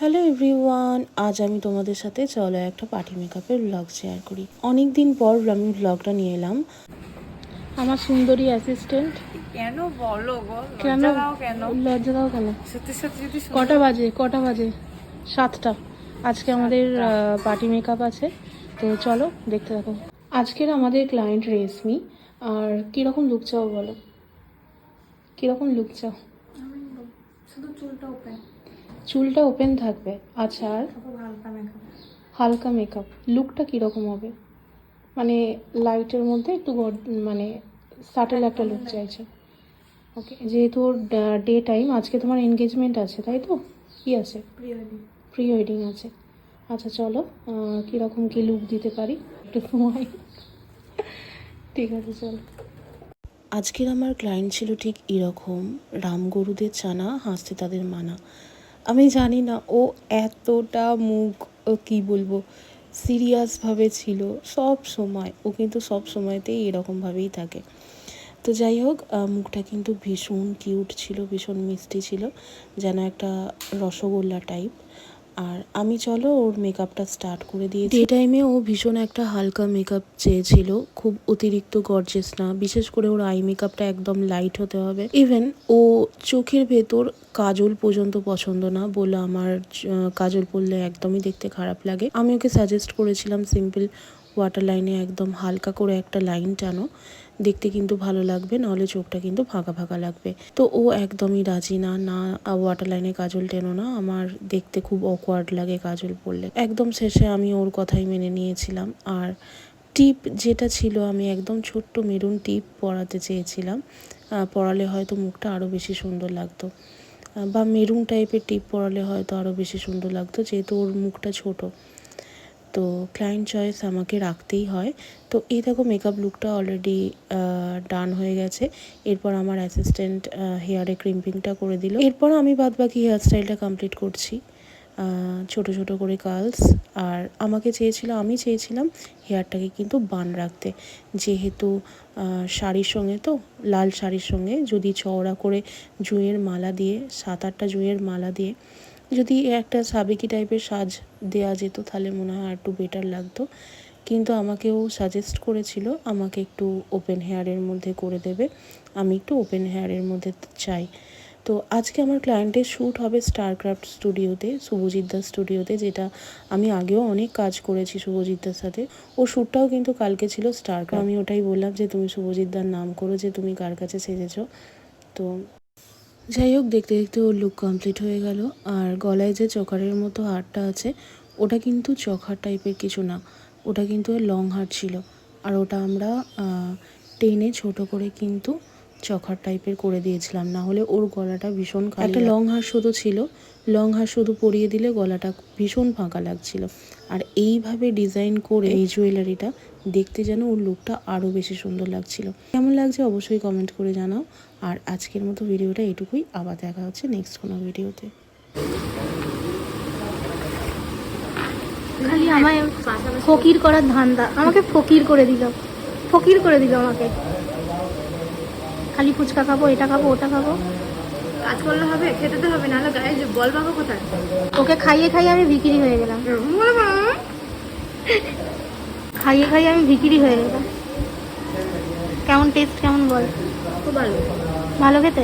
Hello everyone, আজ আমি তোমাদের সাথে চলো একটা পার্টি মেকআপের ব্লগ শেয়ার করি। অনেক দিন পর আমি ব্লগটা নিয়ে এলাম। আমার সুন্দরী অ্যাসিস্ট্যান্ট। কেন বলো গো? কেন লজ্জা দাও কেন? সত্যি সত্যি যদি কটা বাজে 7টা। আজকে আমাদের পার্টি মেকআপ আছে, তো চলো দেখতে থাকো। আজকের আমাদের ক্লায়েন্ট রেশমি। আর কীরকম লুক চাও বলো? কীরকম লুক চাও? শুধু চুলটা ওপেন থাকবে, আচ্ছা। আর হালকা মেকআপ। লুকটা কীরকম হবে? মানে লাইটের মধ্যে একটু মানে সাটেল একটা লুক চাইছে। ওকে, যেহেতু ডে টাইম, আজকে তোমার এনগেজমেন্ট আছে তাই তো? কি আছে? প্রি ওয়েডিং আছে। আচ্ছা চলো, কীরকম কী লুক দিতে পারি একটু সময়। ঠিক আছে চলো। আজকের আমার ক্লায়েন্ট ছিল ঠিক এরকম, রাম গরুদের চানা, হাসতে তাদের মানা। আমি জানি না ও এতটা মুখ কি বলবো সিরিয়াসভাবে ছিল সব সময়। ও কিন্তু সব সময়তেই এরকমভাবেই থাকে। তো যাই হোক, মুখটা কিন্তু ভীষণ কিউট ছিল, ভীষণ মিষ্টি ছিল, যেন একটা রসগোল্লা টাইপ। আর আমি চলো ওর মেকআপটা স্টার্ট করে দিয়েছি। ডে টাইমে ও ভীষণ একটা হালকা মেকআপ চেয়েছিল, খুব অতিরিক্ত গর্জেস না। বিশেষ করে ওর আই মেকআপটা একদম লাইট হতে হবে। ইভেন ও চোখের ভেতর কাজল পর্যন্ত পছন্দ না, বলে আমার কাজল পরলে একদমই দেখতে খারাপ লাগে। আমি ওকে সাজেস্ট করেছিলাম সিম্পল ওয়াটার লাইনে একদম হালকা করে একটা লাইন টানো, দেখতে কিন্তু ভালো লাগবে, নাহলে চোখটা কিন্তু ফাঁকা ফাঁকা লাগবে। তো ও একদমই রাজি না, না ওয়াটার লাইনে কাজল টেনো না, আমার দেখতে খুব অকওয়ার্ড লাগে কাজল পরলে। একদম শেষে আমি ওর কথাই মেনে নিয়েছিলাম। আর টিপ যেটা ছিল, আমি একদম ছোট্ট মেরুন টিপ পরাতে চেয়েছিলাম, পরালে হয়তো মুখটা আরও বেশি সুন্দর লাগতো, বা মেরুন টাইপের টিপ পরালে হয়তো আরও বেশি সুন্দর লাগতো, যেহেতু ওর মুখটা ছোট। তো ক্লায়েন্ট চয়েস আমাকে রাখতেই হয়। তো এই দেখো মেকআপ লুকটা অলরেডি ডান হয়ে গেছে। এরপর আমার অ্যাসিস্ট্যান্ট হেয়ারে ক্রিম্পিংটা করে দিল। এরপর আমি বাদবাকি হেয়ার স্টাইলটা কমপ্লিট করছি, ছোট ছোট করে কার্লস। আর আমি চেয়েছিলাম হেয়ারটাকে কিন্তু বান রাখতে, যেহেতু শাড়ির সঙ্গে, তো লাল শাড়ির সঙ্গে যদি চওড়া করে জুঁয়ের মালা দিয়ে, 7-8টা জুঁয়ের মালা দিয়ে যদি একটা সাবেকি টাইপের সাজ দেওয়া যেত, তাহলে মনে হয় একটু বেটার লাগতো। কিন্তু আমাকেও সাজেস্ট করেছিল আমাকে একটু ওপেন হেয়ারের মধ্যে করে দেবে, আমি একটু ওপেন হেয়ারের মধ্যে চাই। তো আজকে আমার ক্লায়েন্টের শ্যুট হবে স্টারক্রাফট স্টুডিওতে, শুভজিৎ দার স্টুডিওতে, যেটা আমি আগেও অনেক কাজ করেছি শুভজিৎ দার সাথে। ও শ্যুটটাও কিন্তু কালকে ছিল স্টারক্রাফট। আমি ওটাই বললাম যে তুমি শুভজিৎ দার নাম করো, যে তুমি কার কাছে সেজেছো। তো যাই হোক, দেখতে দেখতে ওর লুক কমপ্লিট হয়ে গেল। আর গলায় যে চকারের মতো হারটা আছে, ওটা কিন্তু চকার টাইপের কিছু না, ওটা কিন্তু লং হার ছিল। আর ওটা আমরা টেনে ছোট করে কিন্তু চকার টাইপের করে দিয়েছিলাম, না হলে ওর গলাটা ভীষণ খালি। একটা লং হার শুধু ছিল, লং হার শুধু পরিয়ে দিলে গলাটা ভীষণ ফাঁকা লাগছিল। আর এইভাবে ডিজাইন করে এই জুয়েলারিটা দেখতে যেন ওর লুকটা আরও বেশি সুন্দর লাগছিল। কেমন লাগছে অবশ্যই কমেন্ট করে জানাও। আর আজকের মতো ভিডিওটা এটুকুই, আবার দেখা হচ্ছে নেক্সট কোনো ভিডিওতে। খালি আমায় ফকির করার ধান্দা, আমাকে ফকির করে দিল আমাকে। খালি ফুচকা খাবো, এটা খাবো, ওটা খাবো। কাজ করলে হবে, খেতে তো হবে, নাহলে গায়ে যে বল পাবো কোথায়? ওকে খাইয়ে খাইয়ে আমি ভিকিরি হয়ে গেলাম। খাইয়ে খাইয়ে আমি ভিকিরি হয়ে গেলাম। কেমন টেস্ট, কেমন বল? খুব ভালো। ভালো খেতে।